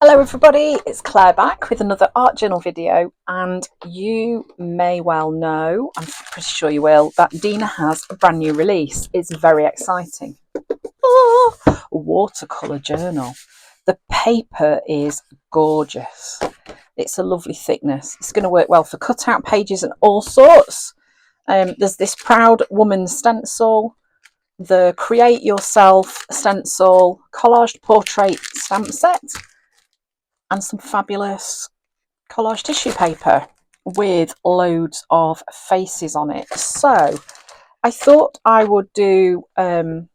Hello everybody, it's Claire back with another art journal video, and you may well know, I'm pretty sure you will, that Dina has a brand new release. It's very exciting. A watercolour journal. The paper is gorgeous. It's a lovely thickness. It's going to work well for cutout pages and all sorts. There's this Proud Woman stencil, the Create Yourself stencil, collaged portrait stamp set, and some fabulous collage tissue paper with loads of faces on it. So I thought I would do, I'm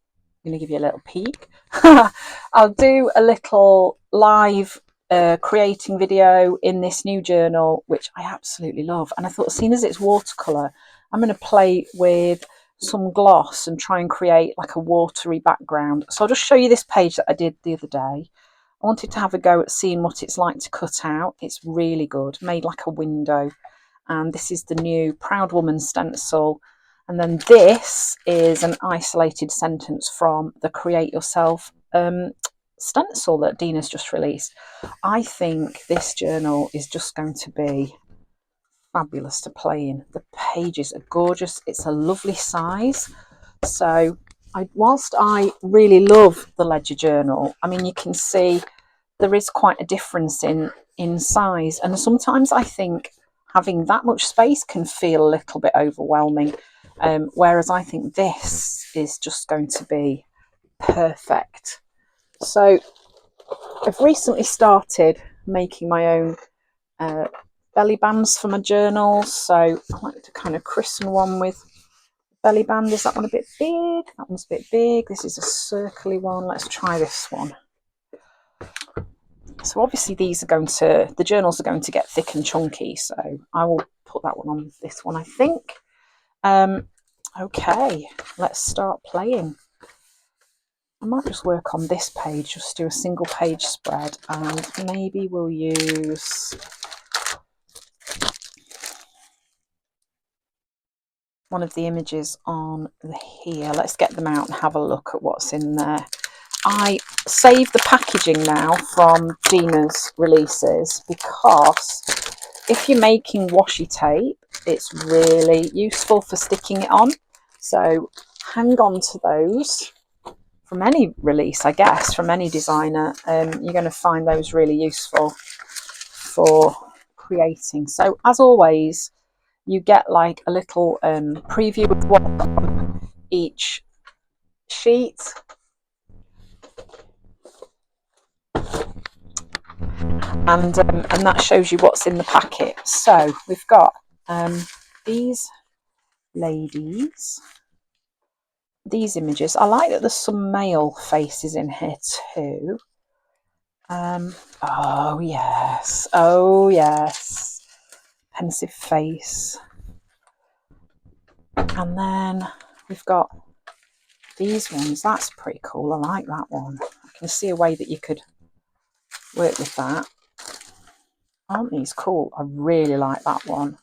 going to give you a little peek. I'll do a little live creating video in this new journal, which I absolutely love. And I thought, seeing as it's watercolour, I'm going to play with some gloss and try and create like a watery background. So I'll just show you this page that I did the other day. I wanted to have a go at seeing what it's like to cut out. It's really good, made like a window. And this is the new Proud Woman stencil. And then this is an isolated sentence from the Create Yourself stencil that Dina's just released. I think this journal is just going to be fabulous to play in. The pages are gorgeous. It's a lovely size. So whilst I really love the Ledger journal, I mean, you can see there is quite a difference in size. And sometimes I think having that much space can feel a little bit overwhelming. Whereas I think this is just going to be perfect. So I've recently started making my own belly bands for my journals. So I like to kind of christen one with belly band. Is that one a bit big? That one's a bit big. This is a circly one. Let's try this one. So obviously the journals are going to get thick and chunky. So I will put that one on this one, I think. Okay, let's start playing. I might just work on this page, just do a single page spread, and maybe we'll use one of the images on here. Let's get them out and have a look at what's in there. I save the packaging now from Dina's releases because if you're making washi tape, it's really useful for sticking it on. So hang on to those. From any release, I guess, from any designer, you're going to find those really useful for creating. So as always, you get like a little preview of what's on each sheet. And that shows you what's in the packet. So we've got these ladies, these images. I like that there's some male faces in here too. Oh yes, pensive face. And then we've got these ones. That's pretty cool. I like that one. I can see a way that you could work with that. Aren't these cool? I really like that one.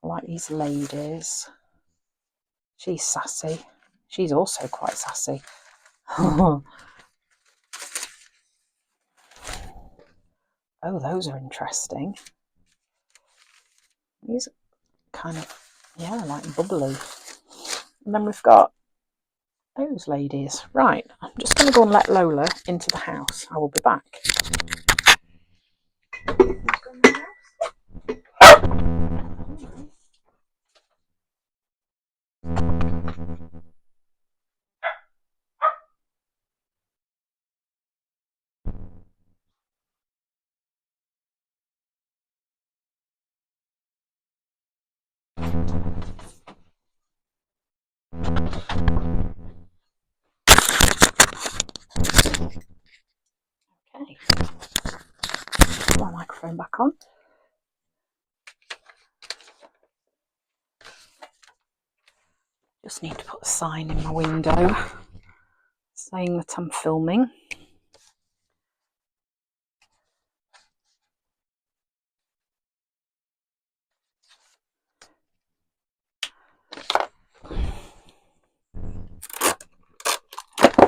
I like these ladies. She's sassy. She's also quite sassy. Oh, those are interesting. These are kind of, yeah, like bubbly. And then we've got those ladies. Right, I'm just going to go and let Lola into the house. I will be back. Okay, put my microphone back on. Just need to put a sign in my window saying that I'm filming.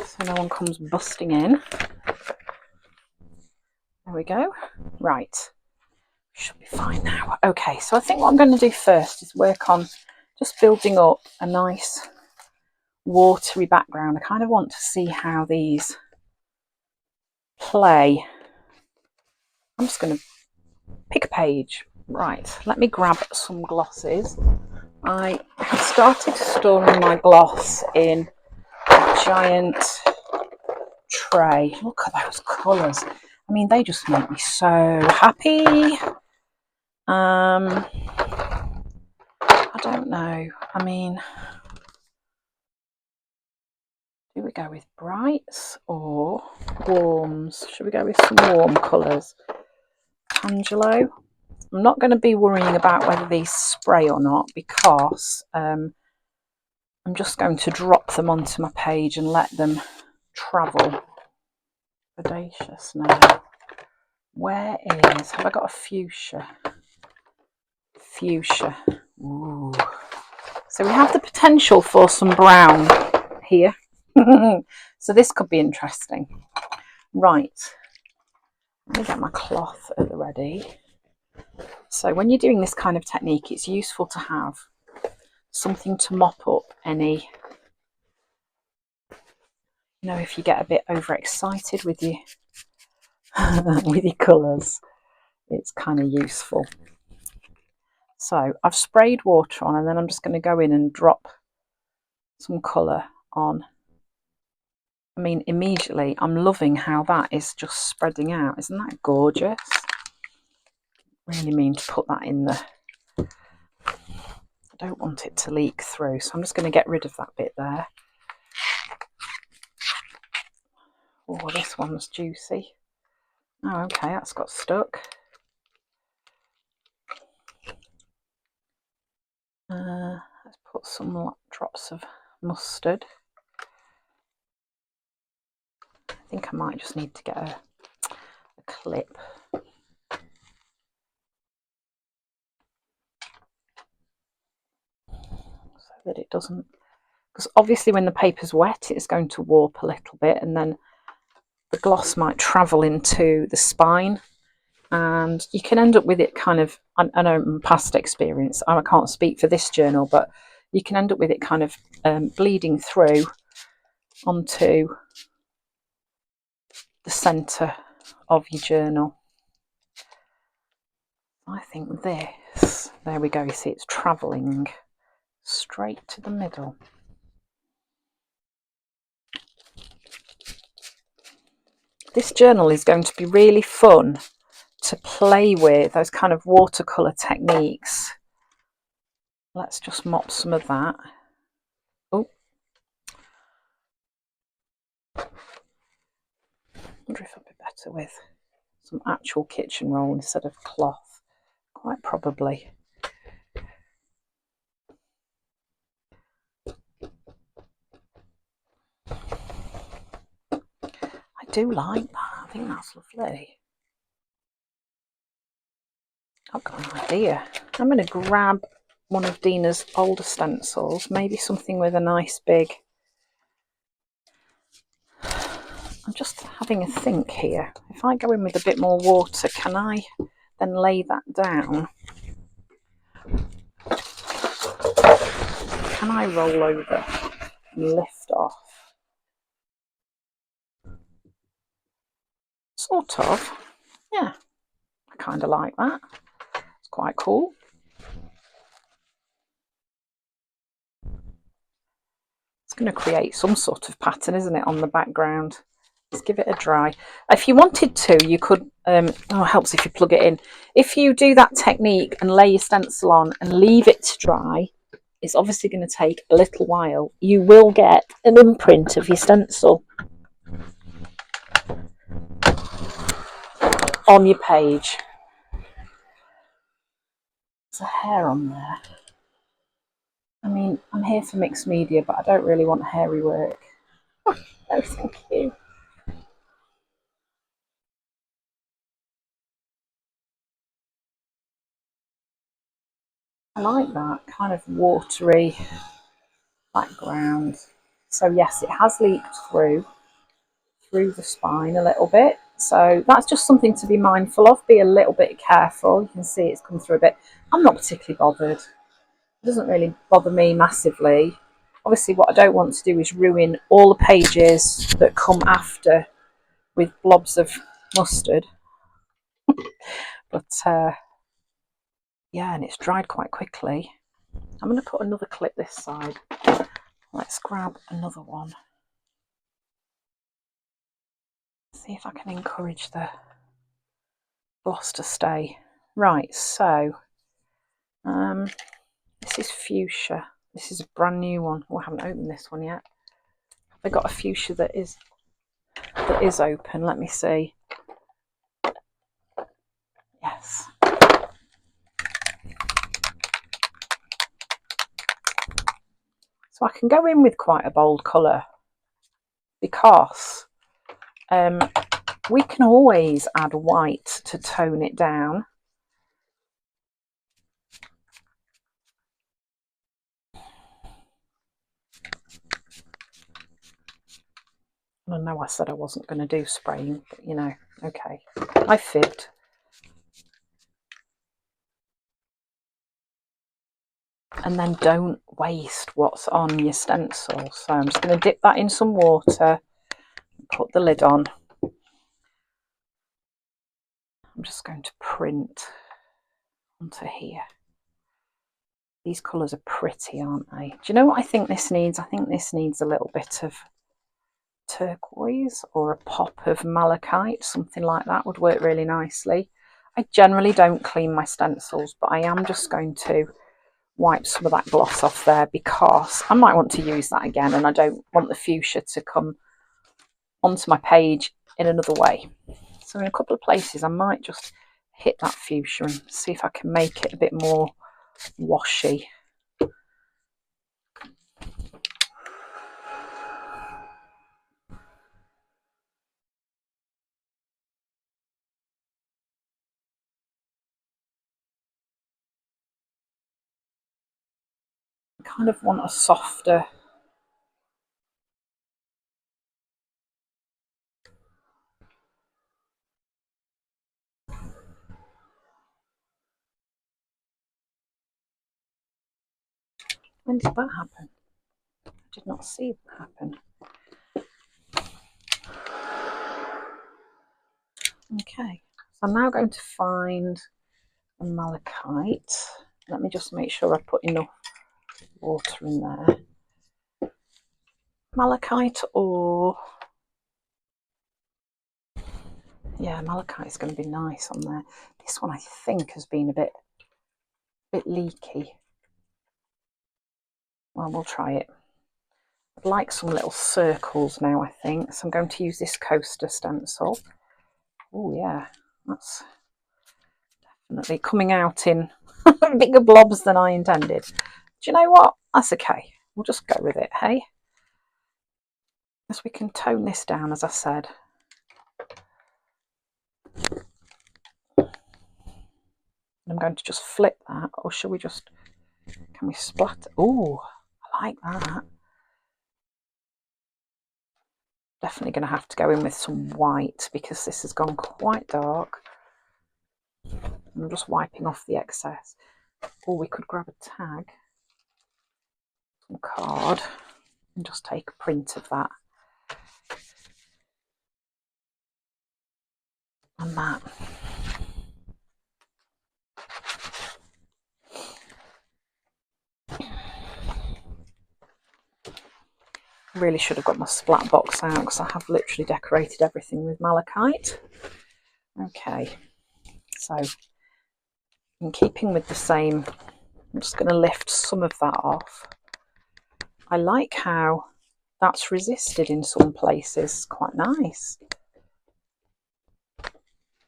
So no one comes busting in. There we go. Right, should be fine now. Okay, so I think what I'm going to do first is work on just building up a nice watery background. I kind of want to see how these play. I'm just going to pick a page. Right, let me grab some glosses. I have started storing my gloss in a giant tray. Look at those colours. I mean, they just make me so happy. I don't know. I mean, do we go with brights or warms? Should we go with some warm colours? Angelo. I'm not going to be worrying about whether these spray or not, because I'm just going to drop them onto my page and let them travel. Audacious now. Where is, have I got a fuchsia? Fuchsia. Ooh. So we have the potential for some brown here. So this could be interesting. Right. Let me get my cloth at the ready. So when you're doing this kind of technique, it's useful to have something to mop up any, you know, if you get a bit overexcited with your with your colours, it's kind of useful. So I've sprayed water on, and then I'm just going to go in and drop some colour on. I mean, immediately I'm loving how that is just spreading out. Isn't that gorgeous? Really mean to put that in there. I don't want it to leak through, so I'm just going to get rid of that bit there. Oh, this one's juicy. Oh, okay, that's got stuck. Let's put some drops of mustard. I think I might just need to get a clip. So that it doesn't, because obviously when the paper's wet it's going to warp a little bit, and then the gloss might travel into the spine, and you can end up with it kind of, I know from past experience, I can't speak for this journal, but you can end up with it kind of bleeding through onto the centre of your journal. I think this, there we go, you see it's travelling straight to the middle. This journal is going to be really fun to play with, those kind of watercolour techniques. Let's just mop some of that. Oh, I wonder if I'd be better with some actual kitchen roll instead of cloth. Quite probably. I do like that. I think that's lovely. I've got an idea. I'm going to grab one of Dina's older stencils, maybe something with a nice big... I'm just having a think here. If I go in with a bit more water, can I then lay that down? Can I roll over and lift off? Sort of. Yeah, I kind of like that. It's quite cool. It's going to create some sort of pattern, isn't it, on the background? Let's give it a dry. If you wanted to, you could, oh, it helps if you plug it in. If you do that technique and lay your stencil on and leave it to dry, it's obviously going to take a little while. You will get an imprint of your stencil on your page. There's a hair on there. I mean, I'm here for mixed media, but I don't really want hairy work. Oh, no, thank you. I like that kind of watery background. So yes, it has leaked through the spine a little bit. So that's just something to be mindful of. Be a little bit careful. You can see it's come through a bit. I'm not particularly bothered. It doesn't really bother me massively. Obviously what I don't want to do is ruin all the pages that come after with blobs of mustard. But yeah, and it's dried quite quickly. I'm going to put another clip this side. Let's grab another one. See if I can encourage the gloss to stay. Right, so this is fuchsia. This is a brand new one. Oh, I haven't opened this one yet. I got a fuchsia that is open. Let me see. Yes. So I can go in with quite a bold colour because we can always add white to tone it down. I know I said I wasn't going to do spraying, but you know, okay, I fibbed. And then don't waste what's on your stencil. So I'm just going to dip that in some water, put the lid on. I'm just going to print onto here. These colours are pretty, aren't they? Do you know what I think this needs? I think this needs a little bit of turquoise or a pop of malachite. Something like that would work really nicely. I generally don't clean my stencils, but I am just going to wipe some of that gloss off there because I might want to use that again, and I don't want the fuchsia to come onto my page in another way. So in a couple of places I might just hit that fuchsia and see if I can make it a bit more washy. I kind of want a softer When did that happen? I did not see it happen. Okay, so I'm now going to find a malachite. Let me just make sure I put enough water in there. Malachite or... yeah, malachite is going to be nice on there. This one I think has been a bit leaky. Well, we'll try it. I'd like some little circles now, I think. So I'm going to use this coaster stencil. Oh yeah, that's definitely coming out in bigger blobs than I intended. Do you know what? That's okay. We'll just go with it, hey? As we can tone this down, as I said. I'm going to just flip that, or shall we just, can we splatter? Oh, I like that. Definitely going to have to go in with some white because this has gone quite dark. I'm just wiping off the excess. Or we could grab a tag, some card, and just take a print of that. And that. Really should have got my splat box out because I have literally decorated everything with malachite. Okay, so in keeping with the same, I'm just going to lift some of that off. I like how that's resisted in some places, quite nice.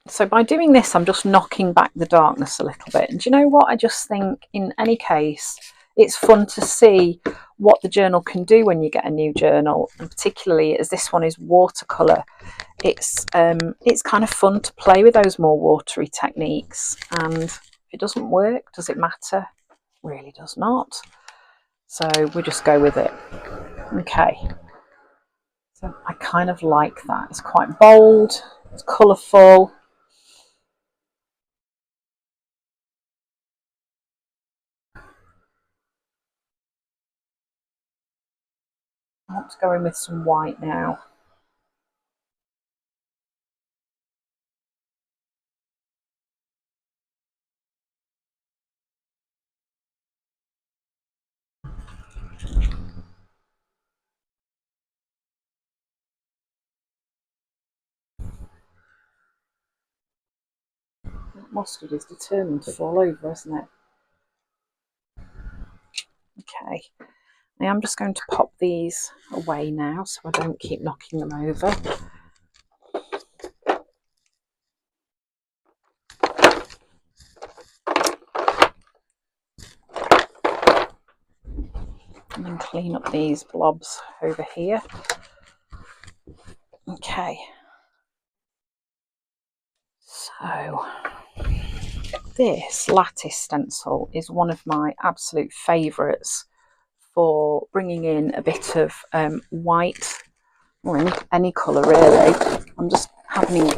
So by doing this, I'm just knocking back the darkness a little bit. And do you know what? I just think in any case, it's fun to see what the journal can do when you get a new journal, and particularly as this one is watercolour. It's kind of fun to play with those more watery techniques, and if it doesn't work, does it matter? Really does not. So we just go with it. Okay, so I kind of like that. It's quite bold. It's colourful. I want to go in with some white now. Mustard is determined to fall over, isn't it? Okay, now I'm just going to pop these away now so I don't keep knocking them over. And then clean up these blobs over here. Okay, so this lattice stencil is one of my absolute favourites for bringing in a bit of white, or any colour really. I'm just having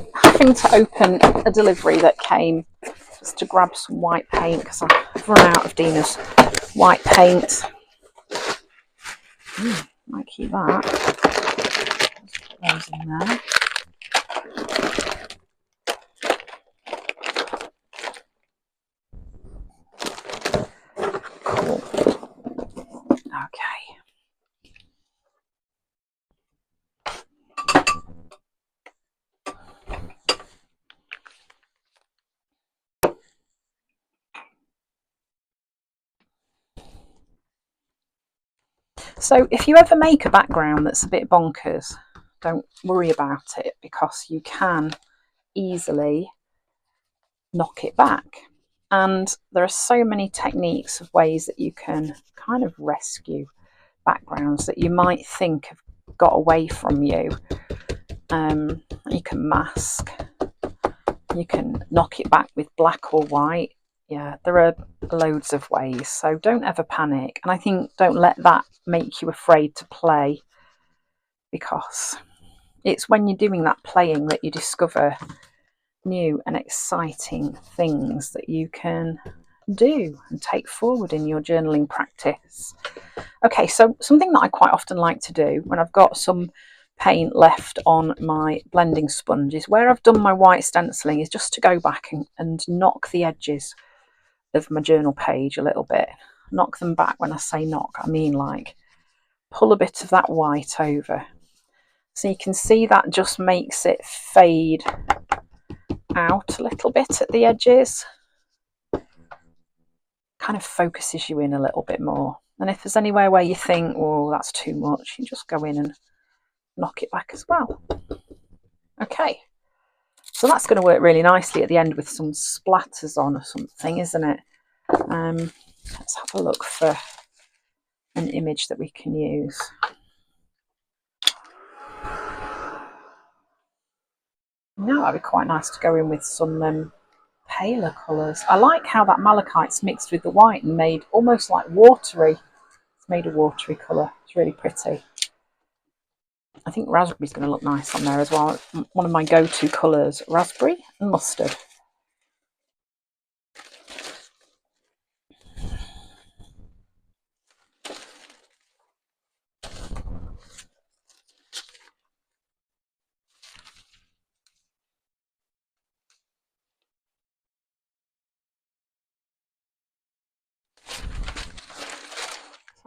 to open a delivery that came just to grab some white paint because I've run out of Dina's white paint. Might keep that. Let's put those in there. Cool. Okay. So if you ever make a background that's a bit bonkers, don't worry about it because you can easily knock it back. And there are so many techniques of ways that you can kind of rescue backgrounds that you might think have got away from you. You can mask, you can knock it back with black or white. Yeah, there are loads of ways, so don't ever panic. And I think don't let that make you afraid to play, because it's when you're doing that playing that you discover new and exciting things that you can do and take forward in your journaling practice. Okay, so something that I quite often like to do when I've got some paint left on my blending sponge is where I've done my white stenciling is just to go back and knock the edges of my journal page a little bit. Knock them back. When I say knock, I mean like pull a bit of that white over. So you can see that just makes it fade out a little bit at the edges. Kind of focuses you in a little bit more. And if there's anywhere where you think, oh, that's too much, you just go in and knock it back as well. Okay, so that's going to work really nicely at the end with some splatters on or something, isn't it? Let's have a look for an image that we can use. Now that'd be quite nice to go in with some paler colours. I like how that malachite's mixed with the white and made almost like watery. It's made a watery colour. It's really pretty. I think raspberry's going to look nice on there as well. One of my go-to colours, raspberry and mustard.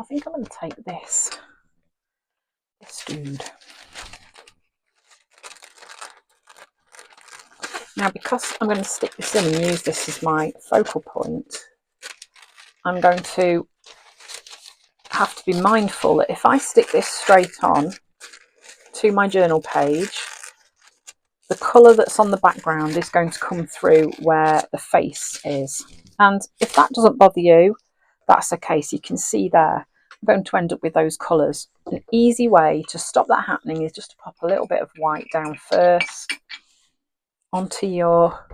I think I'm going to take this dude. Now, because I'm going to stick this in and use this as my focal point, I'm going to have to be mindful that if I stick this straight on to my journal page, the colour that's on the background is going to come through where the face is. And if that doesn't bother you, that's okay. So you can see there, I'm going to end up with those colours. An easy way to stop that happening is just to pop a little bit of white down first onto your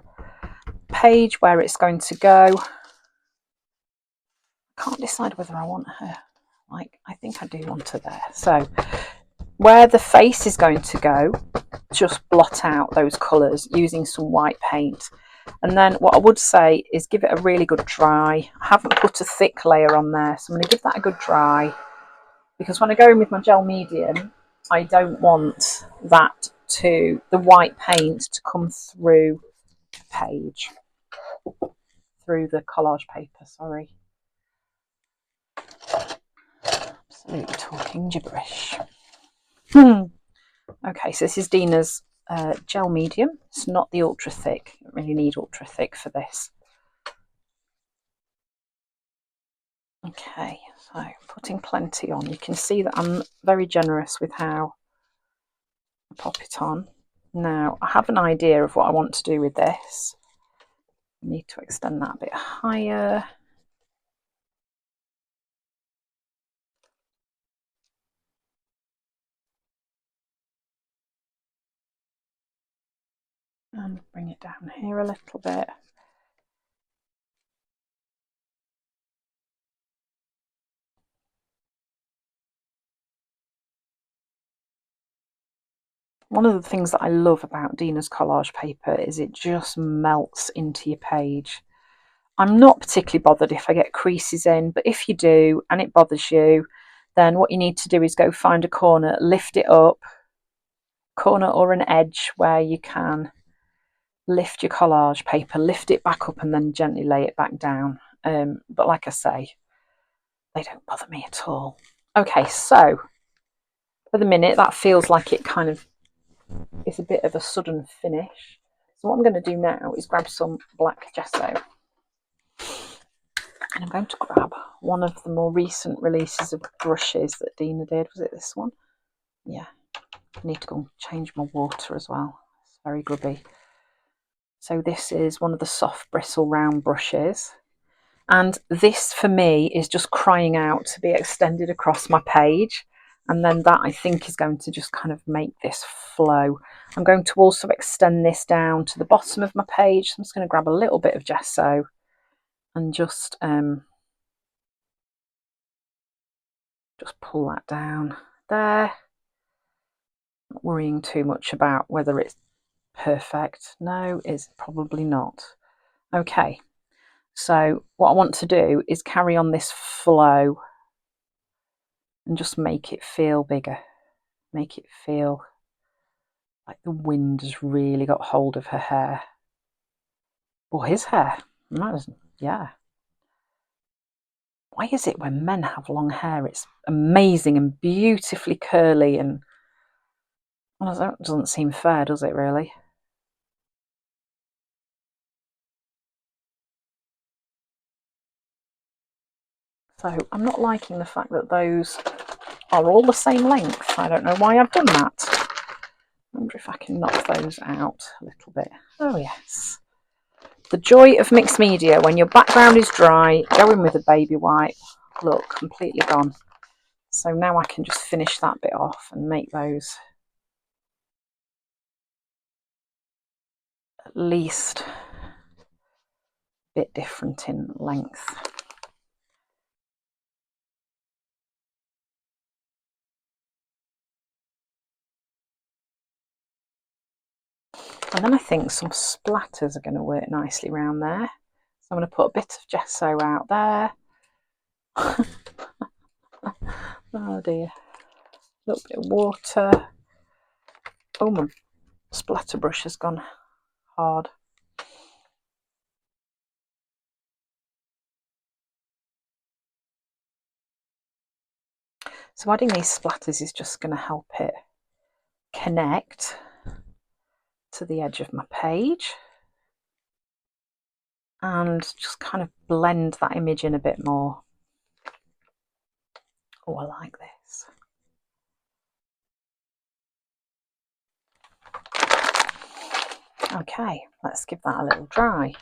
page where it's going to go. I can't decide whether I want her, like, I think I do want her there. So where the face is going to go, just blot out those colours using some white paint. And then what I would say is give it a really good dry. I haven't put a thick layer on there, so I'm going to give that a good dry, because when I go in with my gel medium, I don't want the white paint to come through the page, through the collage paper, sorry. Absolutely talking gibberish. Okay, so this is Dina's gel medium. It's not the ultra thick. You don't really need ultra thick for this. Okay, so putting plenty on. You can see that I'm very generous with how I pop it on. Now, I have an idea of what I want to do with this. I need to extend that a bit higher. And bring it down here a little bit. One of the things that I love about Dina's collage paper is it just melts into your page. I'm not particularly bothered if I get creases in, but if you do and it bothers you, then what you need to do is go find a corner, lift it up, corner or an edge where you can lift your collage paper, lift it back up and then gently lay it back down. But like I say, they don't bother me at all. Okay, so for the minute that feels like it kind of is a bit of a sudden finish. So what I'm going to do now is grab some black gesso, and I'm going to grab one of the more recent releases of brushes that Dina did. Was it this one? Yeah. I need to go and change my water as well. It's very grubby. So this is one of the soft bristle round brushes. And this for me is just crying out to be extended across my page. And then that I think is going to just kind of make this flow. I'm going to also extend this down to the bottom of my page. So I'm just going to grab a little bit of gesso and just pull that down there. Not worrying too much about whether it's perfect. No, it's probably not. Okay, so what I want to do is carry on this flow and just make it feel bigger. Make it feel like the wind has really got hold of her hair. Or his hair. Yeah. Why is it when men have long hair, it's amazing and beautifully curly, and well, that doesn't seem fair, does it really? So I'm not liking the fact that those are all the same length. I don't know why I've done that. I wonder if I can knock those out a little bit. Oh yes. The joy of mixed media when your background is dry, go in with a baby wipe. Look, completely gone. So now I can just finish that bit off and make those at least a bit different in length. And then I think some splatters are going to work nicely around there. So I'm going to put a bit of gesso out there. Oh dear. A little bit of water. Oh, my splatter brush has gone hard. So adding these splatters is just going to help it connect to the edge of my page and just kind of blend that image in a bit more. Oh, I like this. Okay, let's give that a little dry.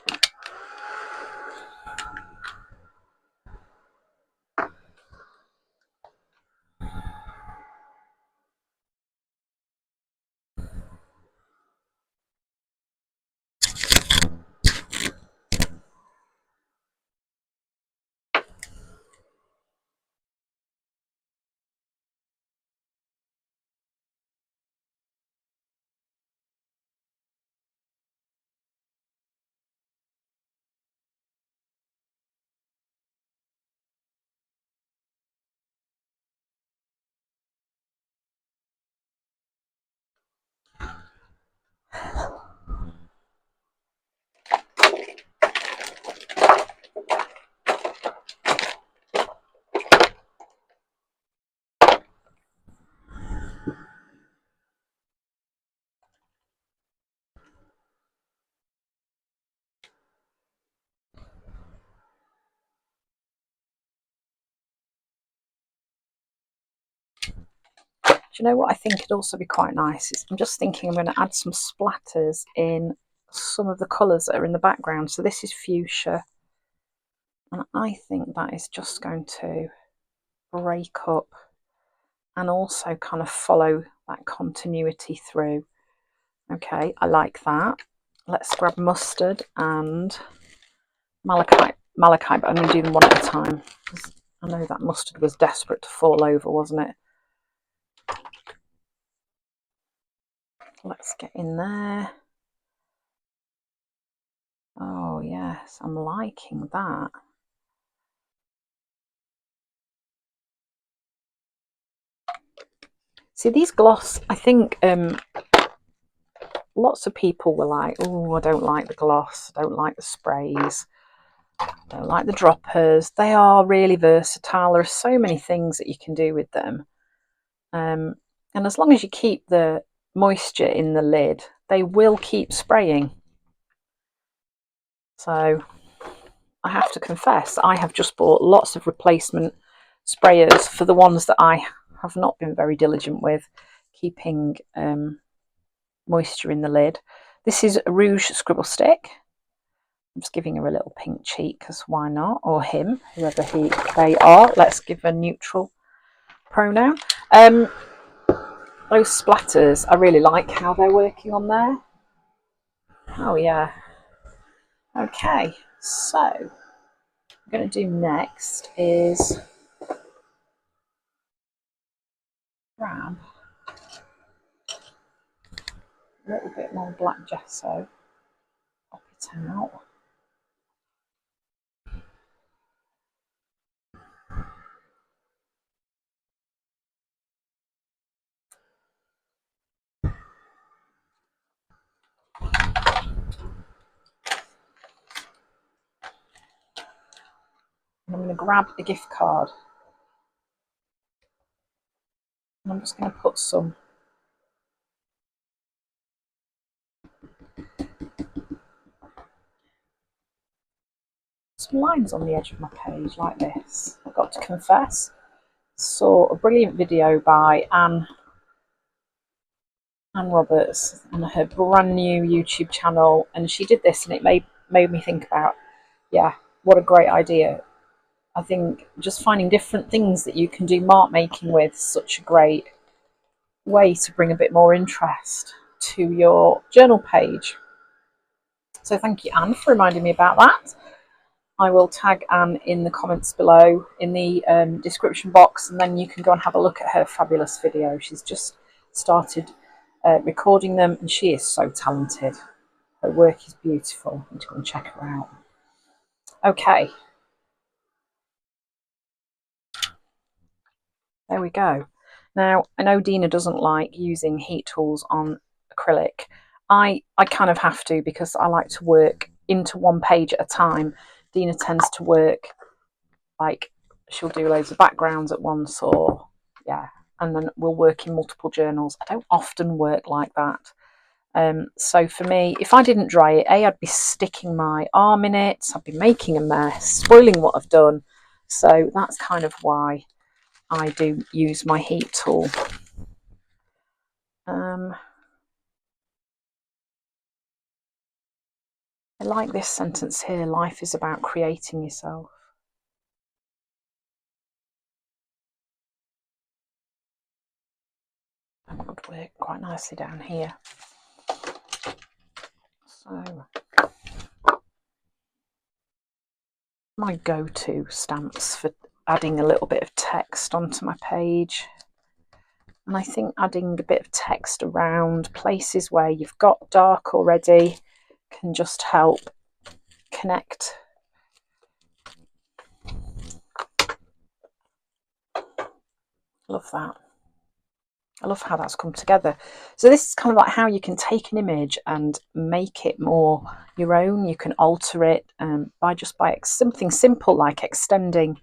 you know what I think would also be quite nice? I'm just thinking I'm going to add some splatters in some of the colours that are in the background. So this is fuchsia, and I think that is just going to break up and also kind of follow that continuity through. Okay, I like that. Let's grab mustard and malachite, but I'm going to do them one at a time. I know that mustard was desperate to fall over, wasn't it? Let's get in there. Oh yes, I'm liking that. See, these gloss, I think lots of people were like, oh, I don't like the gloss, I don't like the sprays, I don't like the droppers. They are really versatile. There are so many things that you can do with them. And as long as you keep the moisture in the lid, they will keep spraying. So I have to confess, I have just bought lots of replacement sprayers for the ones that I have not been very diligent with keeping moisture in the lid. This is a Rouge Scribble Stick. I'm just giving her a little pink cheek because why not? Or him, whoever they are. Let's give a neutral pronoun. Those splatters, I really like how they're working on there. Oh yeah. Okay, so what I'm going to do next is grab a little bit more black gesso, pop it out. And I'm going to grab a gift card. And I'm just going to put some lines on the edge of my page like this. I've got to confess, saw a brilliant video by Anne Roberts on her brand new YouTube channel, and she did this and it made me think about, yeah, what a great idea. I think just finding different things that you can do mark making with is such a great way to bring a bit more interest to your journal page. So thank you, Anne, for reminding me about that. I will tag Anne in the comments below in the description box, and then you can go and have a look at her fabulous video. She's just started recording them, and she is so talented. Her work is beautiful. I need to go and check her out. Okay. There we go. Now, I know Dina doesn't like using heat tools on acrylic. I kind of have to because I like to work into one page at a time. Dina tends to work like she'll do loads of backgrounds at once, or yeah, and then we'll work in multiple journals. I don't often work like that. So for me, if I didn't dry it, I'd be sticking my arm in it, I'd be making a mess, spoiling what I've done. So that's kind of why I do use my heat tool. I like this sentence here, life is about creating yourself. That would work quite nicely down here. So, my go-to stamps for adding a little bit of text onto my page. And I think adding a bit of text around places where you've got dark already can just help connect. Love that. I love how that's come together. So this is kind of like how you can take an image and make it more your own. You can alter it by something simple like extending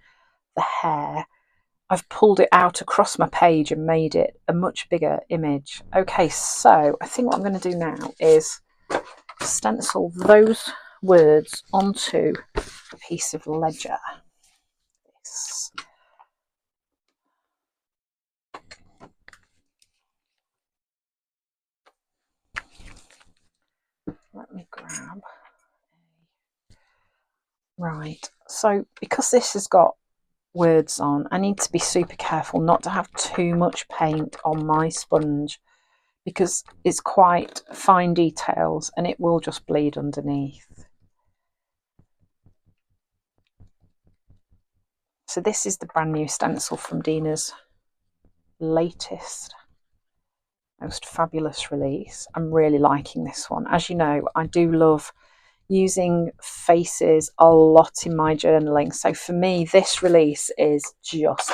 the hair. I've pulled it out across my page and made it a much bigger image. Okay, so I think what I'm going to do now is stencil those words onto a piece of ledger. This. Right, so because this has got words on, I need to be super careful not to have too much paint on my sponge, because it's quite fine details and it will just bleed underneath. So this is the brand new stencil from Dina's latest, most fabulous release. I'm really liking this one. As you know, I do love using faces a lot in my journaling. So for me, this release is just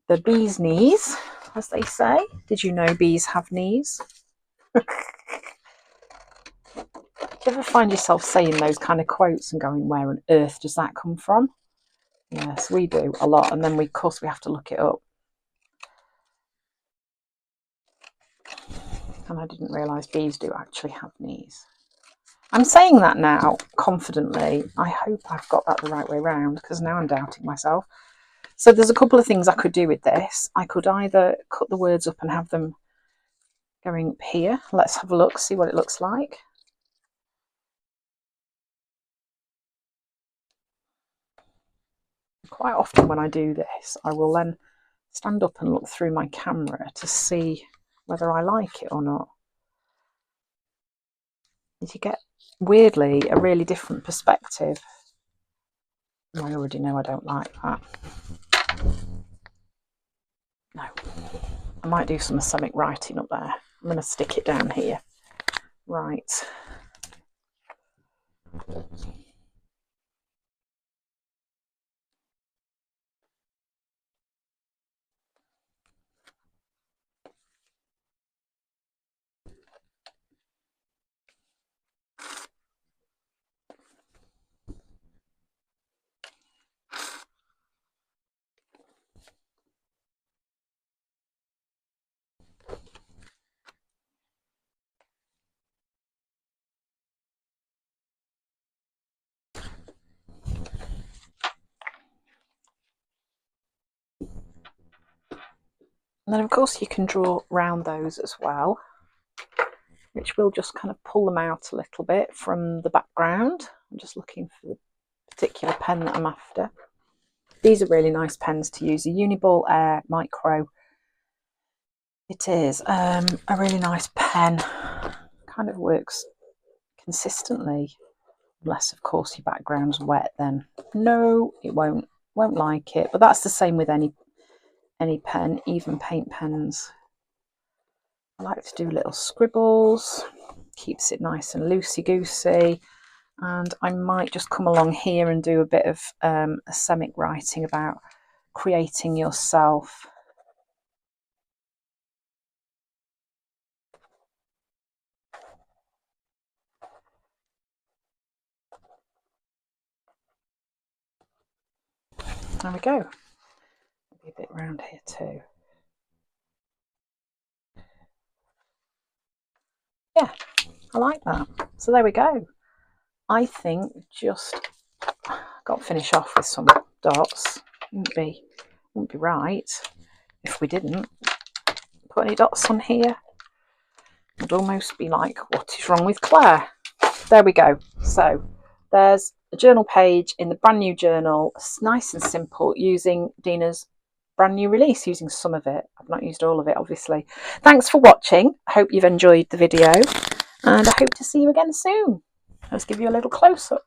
the bee's knees, as they say. Did you know bees have knees? Do you ever find yourself saying those kind of quotes and going, where on earth does that come from? Yes, we do a lot. And then of course we have to look it up. And I didn't realise bees do actually have knees. I'm saying that now confidently. I hope I've got that the right way around, because now I'm doubting myself. So there's a couple of things I could do with this. I could either cut the words up and have them going up here. Let's have a look, see what it looks like. Quite often when I do this, I will then stand up and look through my camera to see whether I like it or not. You get, weirdly, a really different perspective. I already know I don't like that. No. I might do some Semitic writing up there. I'm going to stick it down here. Right. And then of course you can draw around those as well, which will just kind of pull them out a little bit from the background. I'm just looking for the particular pen that I'm after. These are really nice pens to use. A Uniball Air Micro. It is a really nice pen. Kind of works consistently, unless of course your background's wet, then no, it won't like it. But that's the same with any pen, even paint pens. I like to do little scribbles, keeps it nice and loosey-goosey. And I might just come along here and do a bit of Semitic writing about creating yourself. There we go. Maybe a bit round here too. Yeah, I like that. So there we go. I think just got to finish off with some dots. Wouldn't be right if we didn't put any dots on here. It'd almost be like, what is wrong with Claire? There we go. So there's a journal page in the brand new journal. It's nice and simple, using Dina's brand new release, using some of it. I've not used all of it, obviously. Thanks for watching. I hope you've enjoyed the video, and I hope to see you again soon. Let's give you a little close-up.